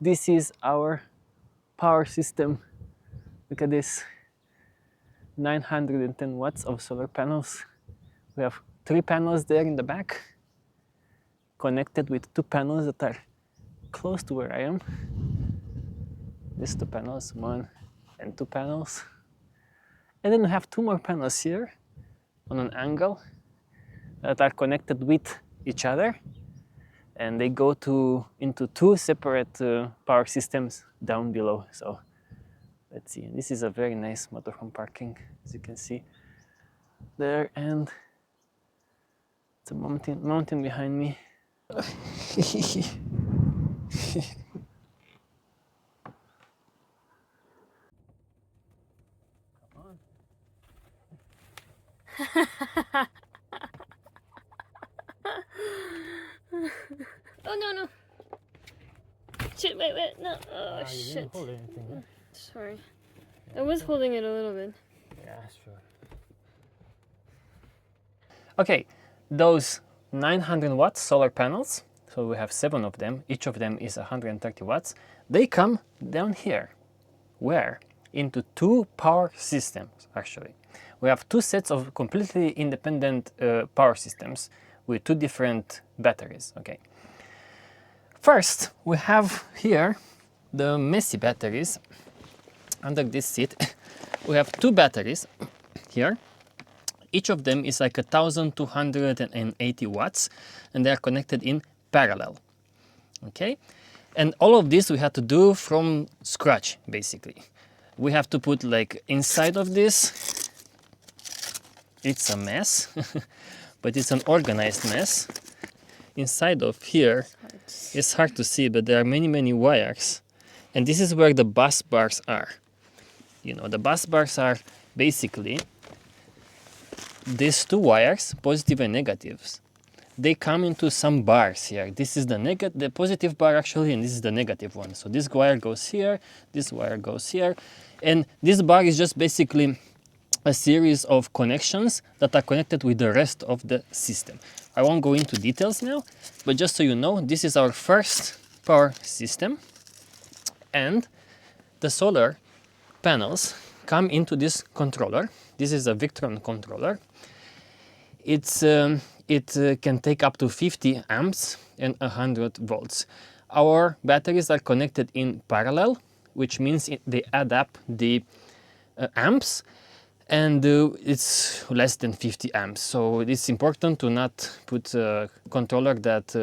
This is our power system. Look at this, 910 watts of solar panels. We have 3 panels there in the back, connected with 2 panels that are close to where I am. These 2 panels, 1 and 2 panels. And then we have 2 more panels here on an angle that are connected with each other, and they go into 2 separate power systems down below. So let's see, this is a very nice motorhome parking, as you can see there, and it's a mountain behind me. Oh no. Shit, wait, no. Oh You shit. didn't hold anything, huh? Sorry. I was holding it a little bit. Yeah, sure. Okay, those 900 watts solar panels, so we have 7 of them, each of them is 130 watts, they come down here. Where? Into 2 power systems, actually. We have 2 sets of completely independent power systems with 2 different batteries, okay. First, we have here the messy batteries under this seat. We have 2 batteries here. Each of them is like 1280 watts, and they are connected in parallel, okay? And all of this we had to do from scratch, basically. We have to put like inside of this, it's a mess, but it's an organized mess. Inside of here, it's hard to see, but there are many wires. And this is where the bus bars are. You know, the bus bars are basically these 2 wires, positive and negatives. They come into some bars here. This is the positive bar actually, and this is the negative one. So this wire goes here, this wire goes here, and this bar is just basically a series of connections that are connected with the rest of the system. I won't go into details now, but just so you know, this is our first power system, and the solar panels come into this controller. This is a Victron controller. It can take up to 50 amps and 100 volts. Our batteries are connected in parallel, which means they add up the amps, and it's less than 50 amps. So it's important to not put a controller that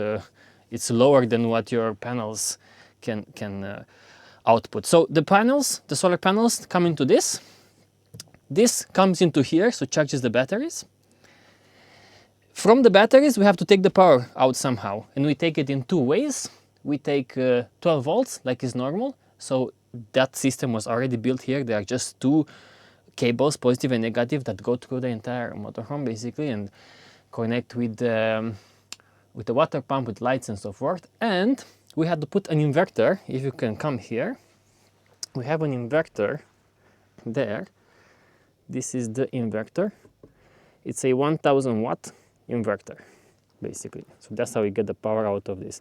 it's lower than what your panels can output. So the solar panels come into this. This comes into here, so charges the batteries. From the batteries, we have to take the power out somehow, and we take it in 2 ways. We take 12 volts, like is normal. So that system was already built here. There are just 2 cables, positive and negative, that go through the entire motorhome, basically, and connect with the water pump, with lights and so forth. And we had to put an inverter. If you can come here, we have an inverter there. This is the inverter. It's a 1000 watt inverter, basically. So that's how we get the power out of this.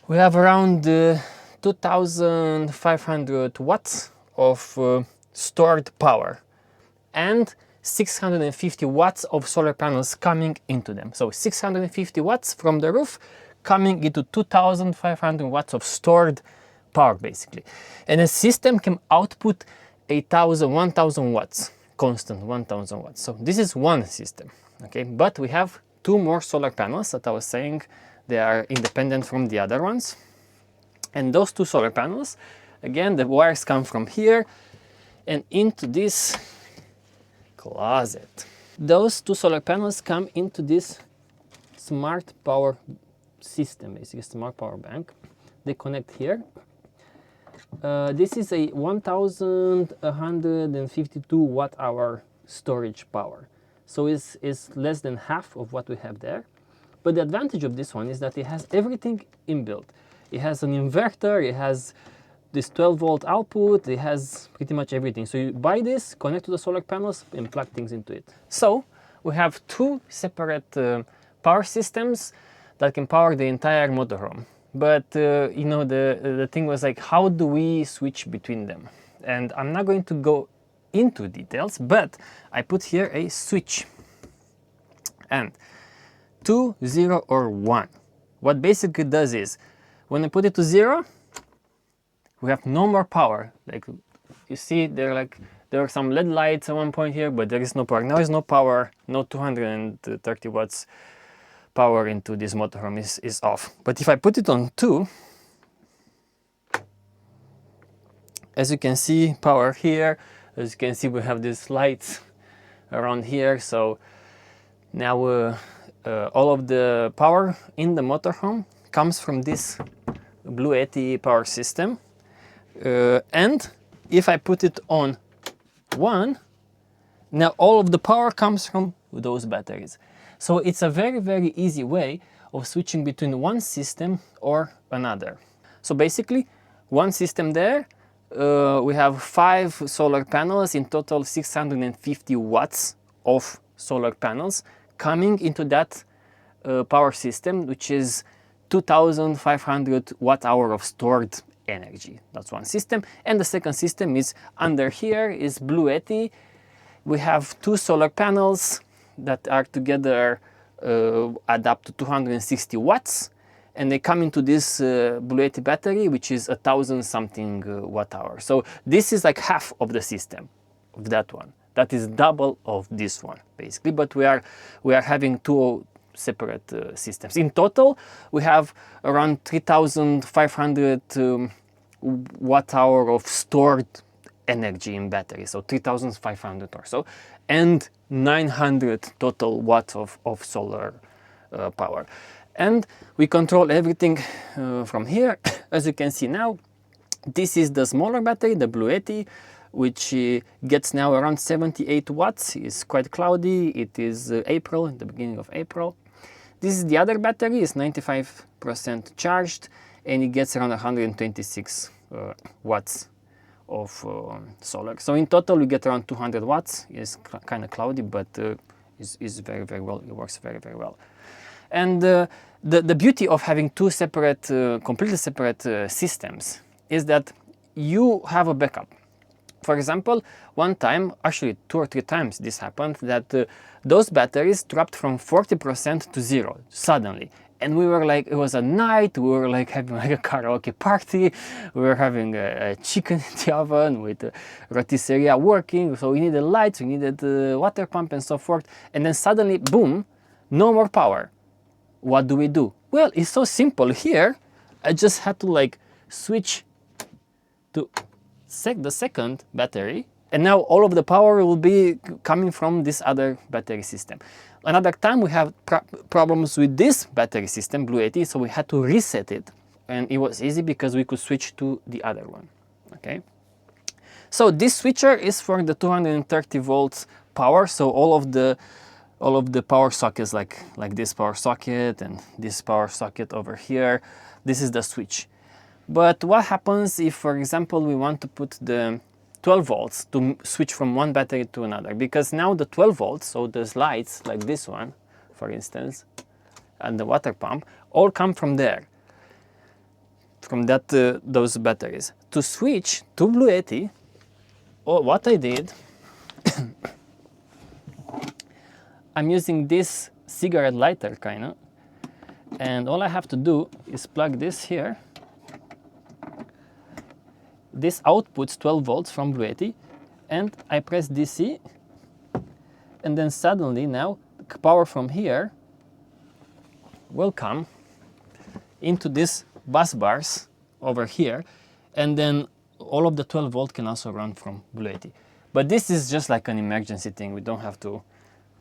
We have around 2500 watts of stored power and 650 watts of solar panels coming into them. So 650 watts from the roof coming into 2500 watts of stored power, basically. And a system can output 1000 watts, constant 1000 watts. So this is one system, okay? But we have 2 more solar panels that I was saying, they are independent from the other ones. And those 2 solar panels, again, the wires come from here and into this closet. Those 2 solar panels come into this smart power system, basically smart power bank. They connect here. This is a 1152 watt hour storage power. So it's less than half of what we have there. But the advantage of this one is that it has everything inbuilt. It has an inverter, it has this 12 volt output, it has pretty much everything. So you buy this, connect to the solar panels, and plug things into it. So we have 2 separate power systems that can power the entire motorhome. But you know, the thing was like, how do we switch between them? And I'm not going to go into details, but I put here a switch. And 2, 0 or 1. What basically does is, when I put it to 0, we have no more power. Like you see, there are some LED lights at one point here, but there is no power. Now there's no power, no 230 watts power into this motorhome is off. But if I put it on 2, as you can see, power here. As you can see, we have these lights around here. So now all of the power in the motorhome comes from this Bluetti power system. And if I put it on 1, now all of the power comes from those batteries. So it's a very, very easy way of switching between one system or another. So basically, one system there, we have 5 solar panels, in total 650 watts of solar panels coming into that power system, which is 2,500 watt-hour of stored energy. That's one system. And the second system is under here, is Bluetti. We have 2 solar panels that are together add up to 260 watts, and they come into this Bluetti battery, which is 1,000 something watt-hour. So this is like half of the system of that one. That is double of this one, basically. But we are having 2 separate systems. In total, we have around 3,500 watt-hour of stored energy in battery, so 3,500 or so, and 900 total watts of solar power. And we control everything from here. As you can see now, this is the smaller battery, the Bluetti, which gets now around 78 watts. It's quite cloudy. It is April, the beginning of April. This is the other battery, it's 95% charged, and it gets around 126 watts of solar. So in total we get around 200 watts. It's kind of cloudy, but is very, very well. It works very, very well. And the beauty of having 2 separate, completely separate systems is that you have a backup. For example, one time, actually 2 or 3 times this happened, that those batteries dropped from 40% to 0 suddenly. And we were like, it was a night, we were like having like a karaoke party, we were having a chicken in the oven with a rotisserie working, so we needed lights, we needed a water pump and so forth. And then suddenly, boom, no more power. What do we do? Well, it's so simple. Here, I just had to like switch to the second battery, and now all of the power will be coming from this other battery system. Another time we have problems with this battery system, Bluetti, so we had to reset it, and it was easy because we could switch to the other one. Okay. So this switcher is for the 230 volts power. So all of the power sockets, like this power socket and this power socket over here, this is the switch. But what happens if, for example, we want to put the 12 volts to switch from one battery to another? Because now the 12 volts, so those lights like this one, for instance, and the water pump, all come from there, from those batteries. To switch to Bluetti, what I did, I'm using this cigarette lighter kinda, and all I have to do is plug this here. This outputs 12 volts from Bluetti, and I press DC, and then suddenly now power from here will come into these bus bars over here, and then all of the 12 volt can also run from Bluetti. But this is just like an emergency thing. We don't have to,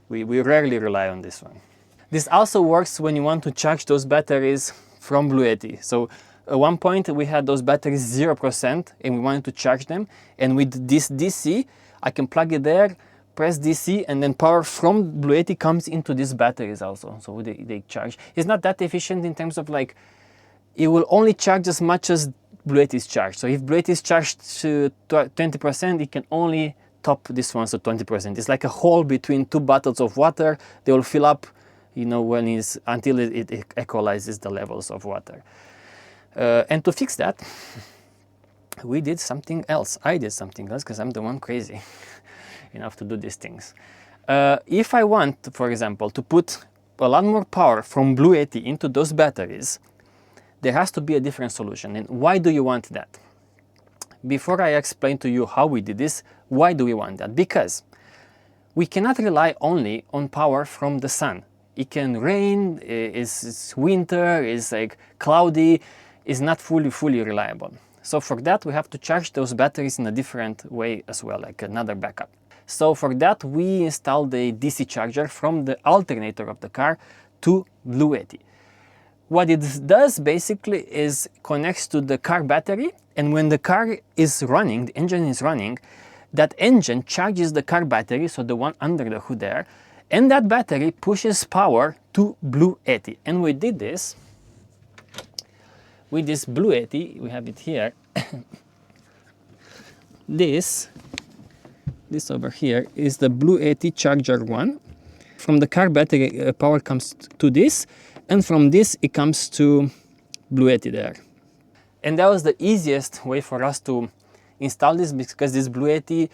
we rarely rely on this one. This also works when you want to charge those batteries from Bluetti. So at one point we had those batteries 0% and we wanted to charge them, and with this DC I can plug it there, press DC, and then power from Bluetti comes into these batteries also, so they charge. It's not that efficient in terms of like, it will only charge as much as Bluetti is charged. So if Bluetti is charged to 20%, it can only top this one to 20%. It's like a hole between 2 bottles of water. They will fill up, you know, until it equalizes the levels of water. And to fix that, we did something else. I did something else because I'm the one crazy enough to do these things. If I want, for example, to put a lot more power from Bluetti into those batteries, there has to be a different solution. And why do you want that? Before I explain to you how we did this, why do we want that? Because we cannot rely only on power from the sun. It can rain, it's winter, it's like cloudy, it's not fully reliable. So for that, we have to charge those batteries in a different way as well, like another backup. So for that, we installed a DC charger from the alternator of the car to Bluetti. What it does basically is connects to the car battery, and when the car is running, the engine is running, that engine charges the car battery, so the one under the hood there, and that battery pushes power to Bluetti. And we did this with this Bluetti, we have it here. This over here is the Bluetti Charger 1. From the car battery, power comes to this, and from this it comes to Bluetti there. And that was the easiest way for us to install this, because this Bluetti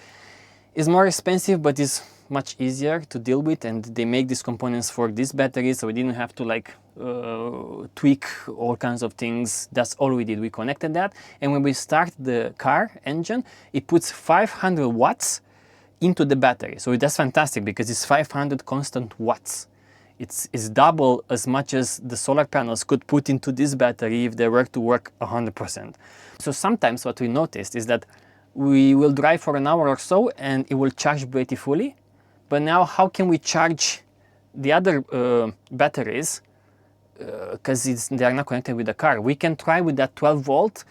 is more expensive, but is much easier to deal with, and they make these components for this battery, so we didn't have to like tweak all kinds of things. That's all we did. We connected that, and when we start the car engine, it puts 500 watts into the battery. So that's fantastic because it's 500 constant watts. It's double as much as the solar panels could put into this battery if they were to work 100%. So sometimes what we noticed is that we will drive for an hour or so and it will charge Bluetti fully. But now how can we charge the other batteries because they are not connected with the car? We can try with that 12 volt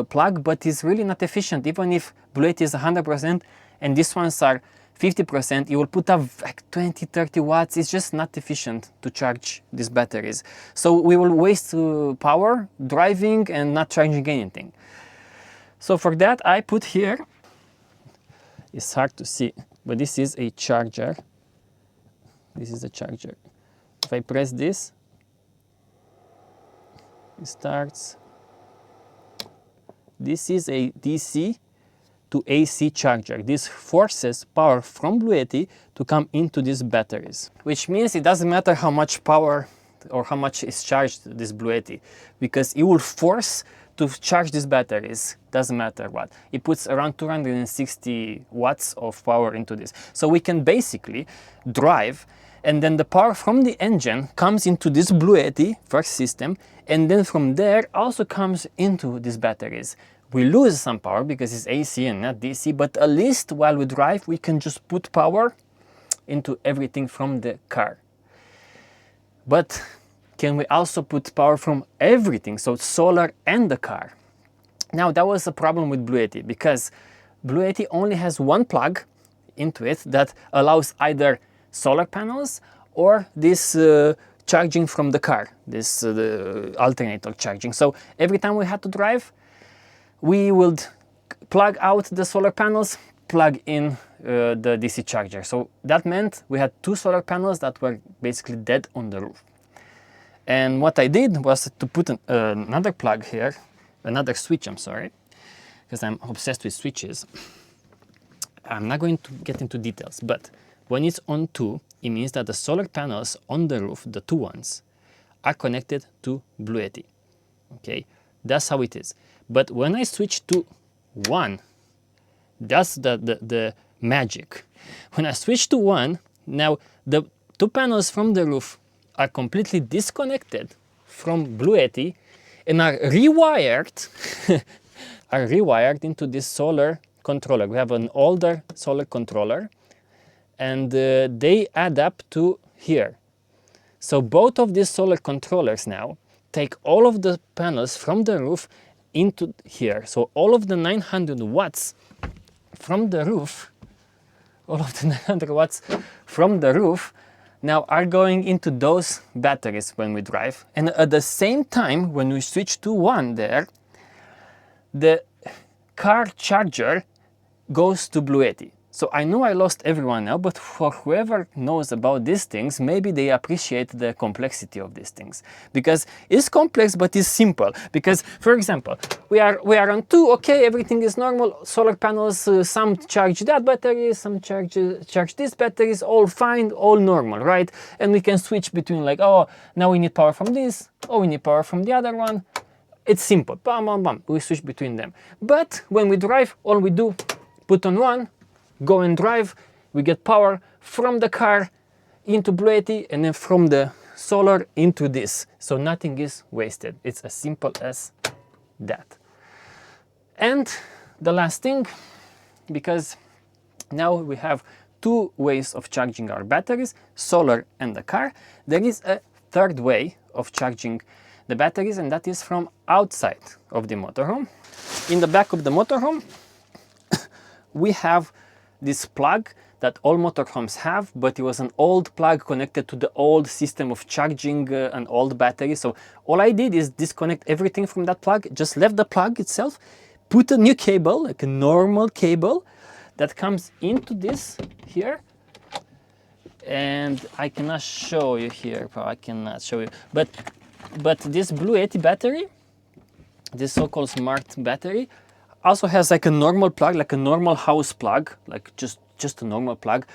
plug, but it's really not efficient. Even if Bluetti is 100% and these ones are 50%, you will put up like 20-30 watts. It's just not efficient to charge these batteries. So we will waste power driving and not charging anything. So for that I put here, it's hard to see, but this is a charger. This is a charger. If I press this, it starts. This is a DC to AC charger. This forces power from Bluetti to come into these batteries, which means it doesn't matter how much power or how much is charged this Bluetti, because it will force to charge these batteries, doesn't matter what. It puts around 260 watts of power into this. So we can basically drive, and then the power from the engine comes into this Bluetti first system, and then from there also comes into these batteries. We lose some power because it's AC and not DC, but at least while we drive, we can just put power into everything from the car. But can we also put power from everything, so solar and the car? Now that was a problem with Bluetti, because Bluetti only has one plug into it that allows either solar panels or this charging from the car, this the alternator charging. So every time we had to drive, we would plug out the solar panels, plug in the DC charger. So that meant we had two solar panels that were basically dead on the roof. And what I did was to put another plug here, another switch, I'm sorry, because I'm obsessed with switches. I'm not going to get into details, but when it's on 2, it means that the solar panels on the roof, the 2 ones, are connected to Bluetti. Okay, that's how it is. But when I switch to 1, that's the magic. When I switch to 1, now the 2 panels from the roof are completely disconnected from Bluetti and are rewired into this solar controller. We have an older solar controller, and they add up to here. So both of these solar controllers now take all of the panels from the roof into here. So all of the 900 watts from the roof, now are going into those batteries when we drive. And at the same time, when we switch to 1 there, the car charger goes to Bluetti. So I know I lost everyone now, but for whoever knows about these things, maybe they appreciate the complexity of these things. Because it's complex, but it's simple. Because, for example, we are on 2, okay, everything is normal, solar panels, some charge that battery, some charge this batteries, all fine, all normal, right? And we can switch between like, oh, now we need power from this, oh, we need power from the other one. It's simple, bam, bam, bam, we switch between them. But when we drive, all we do, put on one, go and drive, we get power from the car into Bluetti and then from the solar into this. So nothing is wasted. It's as simple as that. And the last thing, because now we have 2 ways of charging our batteries, solar and the car, there is a third way of charging the batteries, and that is from outside of the motorhome. In the back of the motorhome, we have this plug that all motorhomes have, but it was an old plug connected to the old system of charging an old battery. So all I did is disconnect everything from that plug, just left the plug itself, put a new cable, like a normal cable, that comes into this here. And I cannot show you here, I cannot show you, but this Bluetti battery, this so-called smart battery, also has like a normal plug, like a normal house plug, like just a normal plug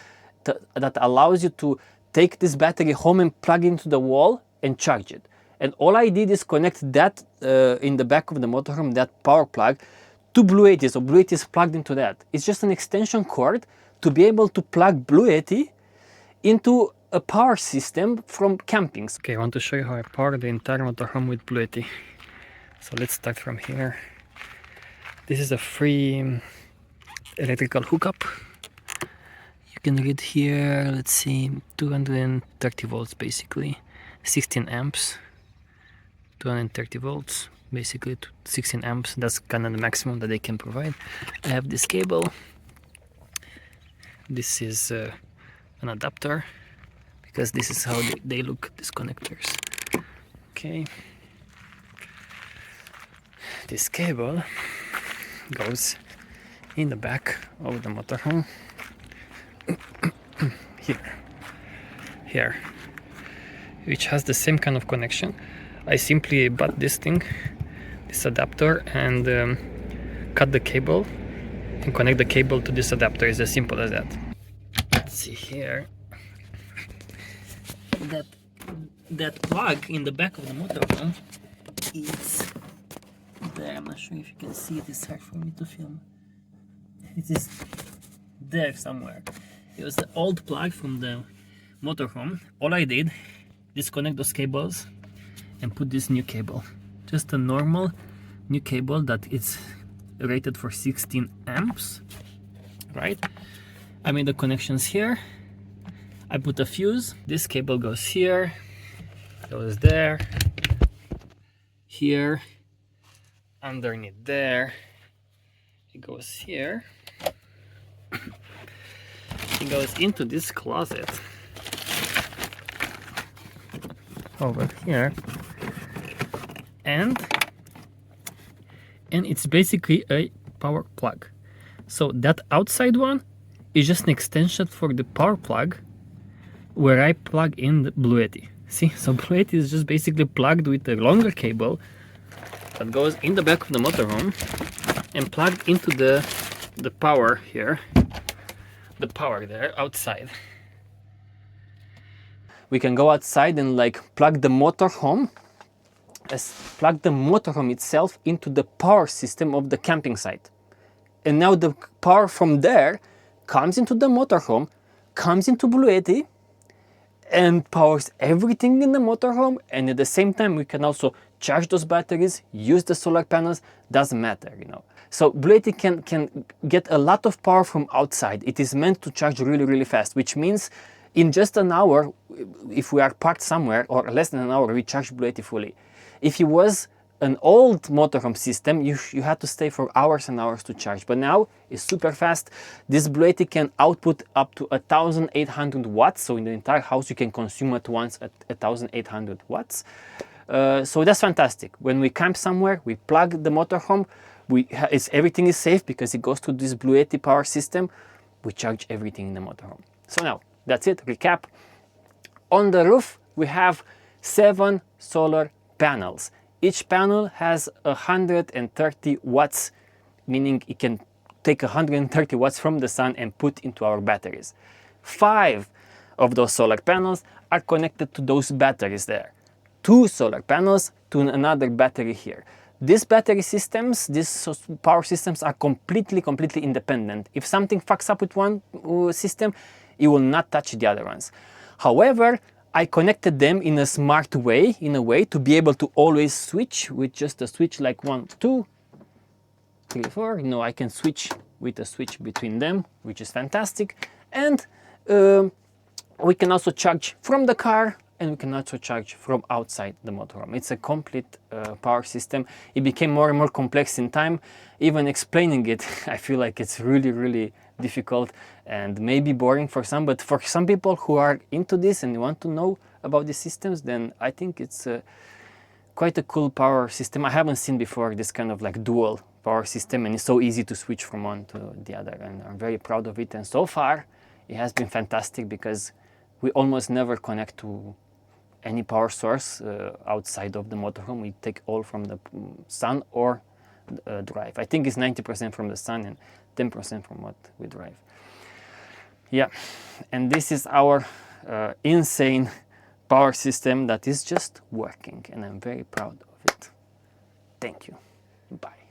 that allows you to take this battery home and plug into the wall and charge it. And all I did is connect that in the back of the motorhome, that power plug, to Bluetti. So Bluetti is plugged into that. It's just an extension cord to be able to plug Bluetti into a power system from camping. Okay, I want to show you how I power the entire motorhome with Bluetti. So let's start from here. This is a free electrical hookup. You can read here, let's see, 230 volts basically, 16 amps, 230 volts, basically 16 amps. That's kind of the maximum that they can provide. I have this cable. This is an adapter, because this is how they look, these connectors. Okay. This cable goes in the back of the motorhome. Here, which has the same kind of connection. I simply bought this thing, this adapter, and cut the cable and connect the cable to this adapter. It's as simple as that. Let's see here. That plug in the back of the motorhome is there. I'm not sure if you can see it. It's hard for me to film. It is there somewhere. It was the old plug from the motorhome. All I did, disconnect those cables and put this new cable. Just a normal new cable that is rated for 16 amps, right? I made the connections here. I put a fuse. This cable goes here, goes there, here, underneath there. It goes here. It goes into this closet over here, and it's basically a power plug. So that outside one is just an extension for the power plug where I plug in the Bluetti. See, so Bluetti is just basically plugged with a longer cable that goes in the back of the motorhome and plugged into the power here, the power there outside. We can go outside and like plug the motorhome itself into the power system of the camping site. And now the power from there comes into the motorhome, comes into Bluetti, and powers everything in the motorhome. And at the same time, we can also charge those batteries, use the solar panels, doesn't matter, you know. So Bluetti can get a lot of power from outside. It is meant to charge really, really fast, which means in just an hour, if we are parked somewhere, or less than an hour, we charge Bluetti fully. If it was an old motorhome system, you had to stay for hours and hours to charge. But now it's super fast. This Bluetti can output up to 1,800 watts. So in the entire house, you can consume at once at 1,800 watts. So that's fantastic. When we camp somewhere, we plug the motorhome. Everything is safe because it goes to this Bluetti power system. we charge everything in the motorhome. So now, that's it, recap. On the roof, we have 7 solar panels. Each panel has 130 watts, meaning it can take 130 watts from the sun and put into our batteries. 5 of those solar panels are connected to those batteries there. 2 solar panels to another battery here. These battery systems, these power systems are completely independent. If something fucks up with one system, it will not touch the other ones. However, I connected them in a smart way, in a way to be able to always switch with just a switch like 1, 2, 3, 4. You know, I can switch with a switch between them, which is fantastic. And we can also charge from the car, and we can also charge from outside the motorhome. It's a complete power system. It became more and more complex in time. Even explaining it, I feel like it's really difficult and maybe boring for some, but for some people who are into this and want to know about these systems, then I think it's quite a cool power system. I haven't seen before this kind of like dual power system, and it's so easy to switch from one to the other, and I'm very proud of it. And so far it has been fantastic because we almost never connect to any power source outside of the motorhome. We take all from the sun or drive. I think it's 90% from the sun and 10% from what we drive. Yeah, and this is our insane power system that is just working, and I'm very proud of it. Thank you. Bye.